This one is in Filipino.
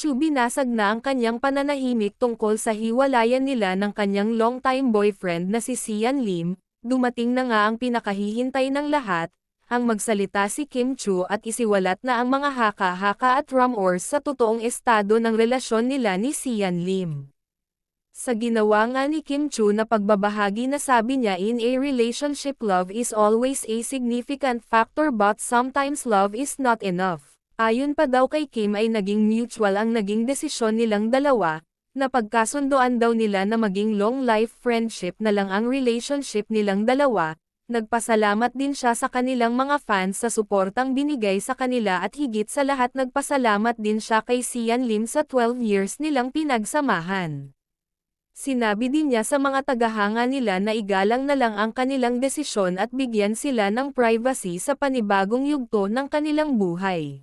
Chu binasag na ang kanyang pananahimik tungkol sa hiwalayan nila ng kanyang long-time boyfriend na si Sian Lim. Dumating na nga ang pinakahihintay ng lahat, ang magsalita si Kim Chu at isiwalat na ang mga haka-haka at rumors sa totoong estado ng relasyon nila ni Sian Lim. Sa ginawa nga ni Kim Chu na pagbabahagi na sabi niya in a relationship love is always a significant factor but sometimes love is not enough. Ayon pa daw kay Kim ay naging mutual ang naging desisyon nilang dalawa, na pagkasundoan daw nila na maging long-life friendship na lang ang relationship nilang dalawa. Nagpasalamat din siya sa kanilang mga fans sa suportang binigay sa kanila at higit sa lahat nagpasalamat din siya kay Sian Lim sa 12 years nilang pinagsamahan. Sinabi din niya sa mga tagahanga nila na igalang na lang ang kanilang desisyon at bigyan sila ng privacy sa panibagong yugto ng kanilang buhay.